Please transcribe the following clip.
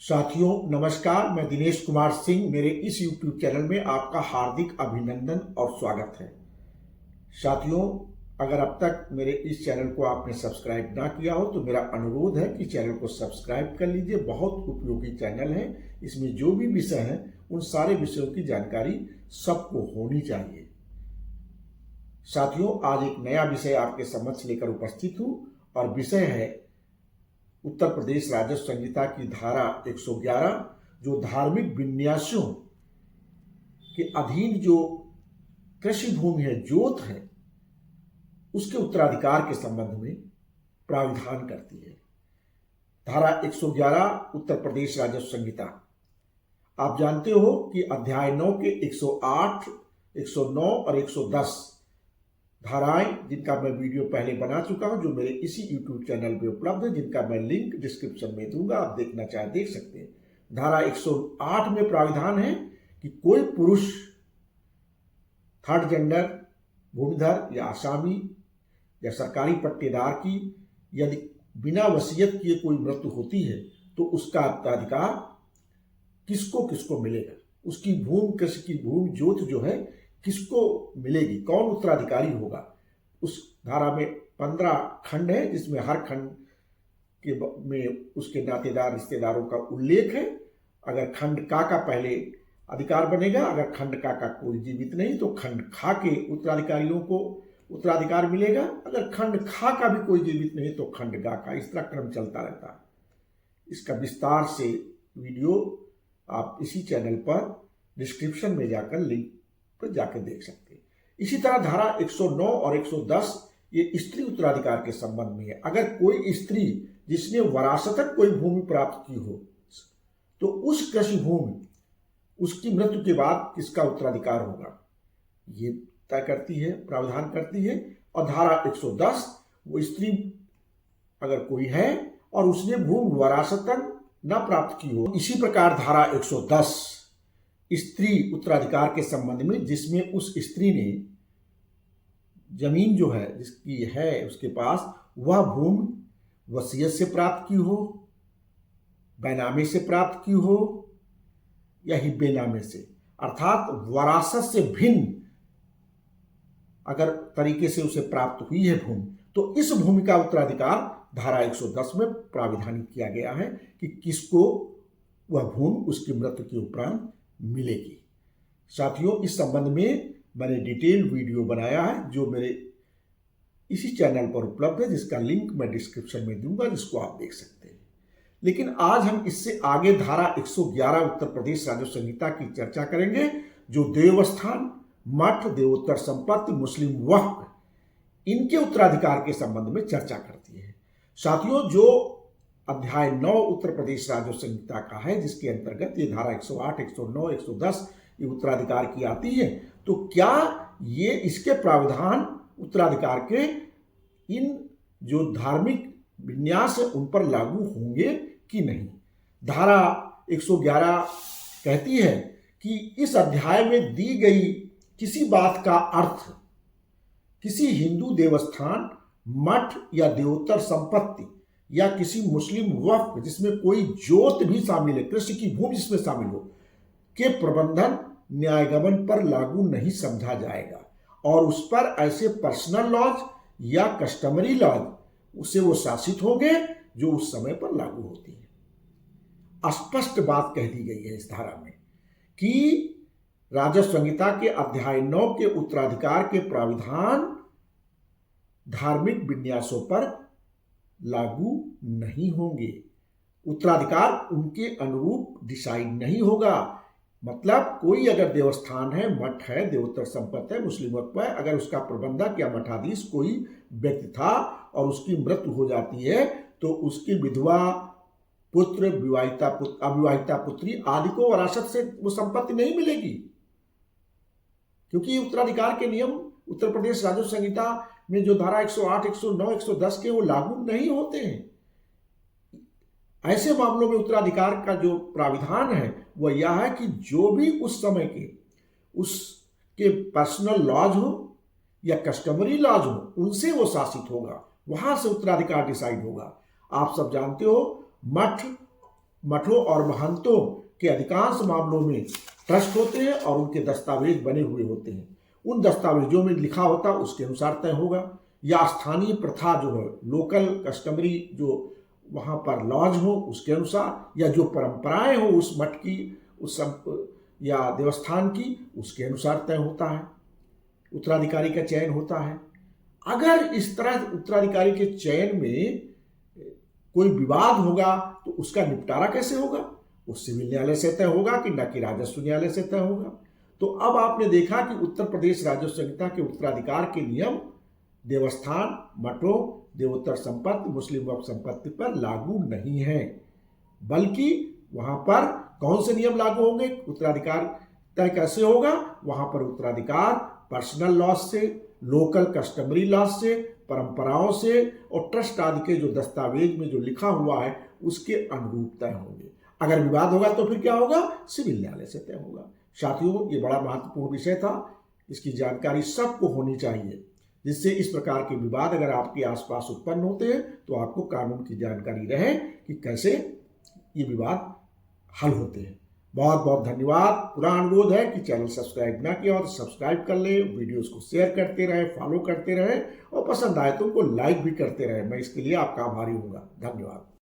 साथियों नमस्कार, मैं दिनेश कुमार सिंह। मेरे इस YouTube चैनल में आपका हार्दिक अभिनंदन और स्वागत है। साथियों, अगर अब तक मेरे इस चैनल को आपने सब्सक्राइब ना किया हो तो मेरा अनुरोध है कि चैनल को सब्सक्राइब कर लीजिए। बहुत उपयोगी चैनल है। इसमें जो भी विषय हैं उन सारे विषयों की जानकारी सबको होनी चाहिए। साथियों, आज एक नया विषय आपके समक्ष लेकर उपस्थित हूँ और विषय है उत्तर प्रदेश राजस्व संहिता की धारा 111, जो धार्मिक विन्यासों के अधीन जो कृषि भूमि है, जोत है, उसके उत्तराधिकार के संबंध में प्राविधान करती है। धारा 111 उत्तर प्रदेश राजस्व संहिता। आप जानते हो कि अध्याय 9 के 108, 109 और 110 धाराएं, जिनका मैं वीडियो पहले बना चुका हूं, जो मेरे इसी YouTube चैनल पे उपलब्ध है, जिनका मैं लिंक डिस्क्रिप्शन में दूंगा। आप देखना चाहे देख सकते हैं। धारा 108 में प्राविधान है कि कोई पुरुष थर्ड जेंडर, भूमिधर या आसामी या सरकारी पट्टेदार की यदि बिना वसीयत किए कोई मृत्यु होती है तो उसका उत्तराधिकार किसको किसको मिलेगा, उसकी भूमि, कृषि की भूमि जोत जो है किसको मिलेगी, कौन उत्तराधिकारी होगा। उस धारा में 15 खंड है, जिसमें हर खंड के में उसके नातेदार रिश्तेदारों का उल्लेख है। अगर खंड का पहले अधिकार बनेगा, अगर खंड का कोई जीवित नहीं तो खंड खा के उत्तराधिकारियों को उत्तराधिकार मिलेगा। अगर खंड खा का भी कोई जीवित नहीं तो खंड गा का। इस तरह क्रम चलता रहता है। इसका विस्तार से वीडियो आप इसी चैनल पर डिस्क्रिप्शन में जाकर लिंक पर जाकर देख सकते हैं। इसी तरह धारा 109 और 110 ये स्त्री उत्तराधिकार के संबंध में है। अगर कोई स्त्री जिसने वरासतन कोई भूमि प्राप्त की हो तो उस कृषि भूमि उसकी मृत्यु के बाद किसका उत्तराधिकार होगा, ये तय करती है, प्रावधान करती है। और धारा 110, वो स्त्री अगर कोई है और उसने भूमि वरासतन न प्राप्त की हो। इसी प्रकार धारा 110 स्त्री उत्तराधिकार के संबंध में, जिसमें उस स्त्री ने जमीन जो है जिसकी है उसके पास, वह भूमि वसीयत से प्राप्त की हो, बैनामे से प्राप्त की हो या हिब्बेनामे से, अर्थात वरासत से भिन्न अगर तरीके से उसे प्राप्त हुई है भूमि, तो इस भूमि का उत्तराधिकार धारा 110 में प्राविधान किया गया है कि किसको वह भूमि उसकी मृत्यु के उपरांत मिलेगी। साथियों, इस संबंध में मैंने डिटेल वीडियो बनाया है, जो मेरे इसी चैनल पर उपलब्ध है, जिसका लिंक मैं डिस्क्रिप्शन में दूंगा, जिसको आप देख सकते हैं। लेकिन आज हम इससे आगे धारा 111 उत्तर प्रदेश राजस्व संहिता की चर्चा करेंगे, जो देवस्थान, मठ, देवोत्तर संपत्ति, मुस्लिम वक्फ, इनके उत्तराधिकार के संबंध में चर्चा करती है। साथियों, जो अध्याय 9 उत्तर प्रदेश राजस्व संहिता का है, जिसके अंतर्गत ये धारा 108, 109, 110 ये उत्तराधिकार की आती है, तो क्या ये इसके प्रावधान उत्तराधिकार के इन जो धार्मिक विन्यास है उन पर लागू होंगे कि नहीं। धारा 111 कहती है कि इस अध्याय में दी गई किसी बात का अर्थ किसी हिंदू देवस्थान, मठ या देवोत्तर संपत्ति या किसी मुस्लिम वक्फ जिसमें कोई जोत भी शामिल है, कृषि की भूमि जिसमें शामिल हो, के प्रबंधन न्यायगमन पर लागू नहीं समझा जाएगा और उस पर ऐसे पर्सनल लॉज या कस्टमरी लॉज उससे वो शासित होंगे जो उस समय पर लागू होती है। स्पष्ट बात कह दी गई है इस धारा में कि राजस्व संहिता के अध्याय 9 के उत्तराधिकार के प्राविधान धार्मिक विन्यासों पर लागू नहीं होंगे। उत्तराधिकार उनके अनुरूप डिसाइड नहीं होगा। मतलब कोई अगर देवस्थान है, मठ है, देवोत्तर संपत्ति है, मुस्लिम वक्फ है, अगर उसका प्रबंधक या मठाधीश कोई व्यक्ति था और उसकी मृत्यु हो जाती है तो उसकी विधवा, पुत्र, विवाहिता पुत्र, अविवाहिता पुत्री आदि को वरासत से वो संपत्ति नहीं मिलेगी, क्योंकि उत्तराधिकार के नियम उत्तर प्रदेश राजस्व संहिता में जो धारा 108, 109, 110 के वो लागू नहीं होते हैं। ऐसे मामलों में उत्तराधिकार का जो प्राविधान है वह यह है कि जो भी उस समय के उसके पर्सनल लॉज हो या कस्टमरी लॉज हो, उनसे वो शासित होगा, वहां से उत्तराधिकार डिसाइड होगा। आप सब जानते हो, मठ मठों और महंतों के अधिकांश मामलों में ट्रस्ट होते हैं और उनके दस्तावेज बने हुए होते हैं। उन दस्तावेजों में लिखा होता है उसके अनुसार तय होगा, या स्थानीय प्रथा जो है, लोकल कस्टमरी जो वहाँ पर लॉज हो उसके अनुसार, या जो परंपराएं हो उस मठ की, उस या देवस्थान की, उसके अनुसार तय होता है, उत्तराधिकारी का चयन होता है। अगर इस तरह उत्तराधिकारी के चयन में कोई विवाद होगा तो उसका निपटारा कैसे होगा? वो सिविल न्यायालय से तय होगा कि न कि राजस्व न्यायालय से तय होगा। तो अब आपने देखा कि उत्तर प्रदेश राजस्व संहिता के उत्तराधिकार के नियम देवस्थान, मठों, देवोत्तर संपत्ति, मुस्लिम वक्फ संपत्ति पर लागू नहीं है, बल्कि वहां पर कौन से नियम लागू होंगे? उत्तराधिकार तय कैसे होगा? वहां पर उत्तराधिकार पर्सनल लॉ से, लोकल कस्टमरी लॉ से, परंपराओं से और ट्रस्ट आदि के जो दस्तावेज में जो लिखा हुआ है उसके अनुरूप तय होंगे। अगर विवाद होगा तो फिर क्या होगा? सिविल न्यायालय से तय होगा। साथियों, ये बड़ा महत्वपूर्ण विषय था, इसकी जानकारी सबको होनी चाहिए, जिससे इस प्रकार के विवाद अगर आपके आसपास उत्पन्न होते हैं तो आपको कानून की जानकारी रहे कि कैसे ये विवाद हल होते हैं। बहुत बहुत धन्यवाद। पूरा अनुरोध है कि चैनल सब्सक्राइब ना किया हो तो सब्सक्राइब कर लें, वीडियोस को शेयर करते रहें, फॉलो करते रहें और पसंद आए तो उनको लाइक भी करते रहें। मैं इसके लिए आपका आभारी हूँगा। धन्यवाद।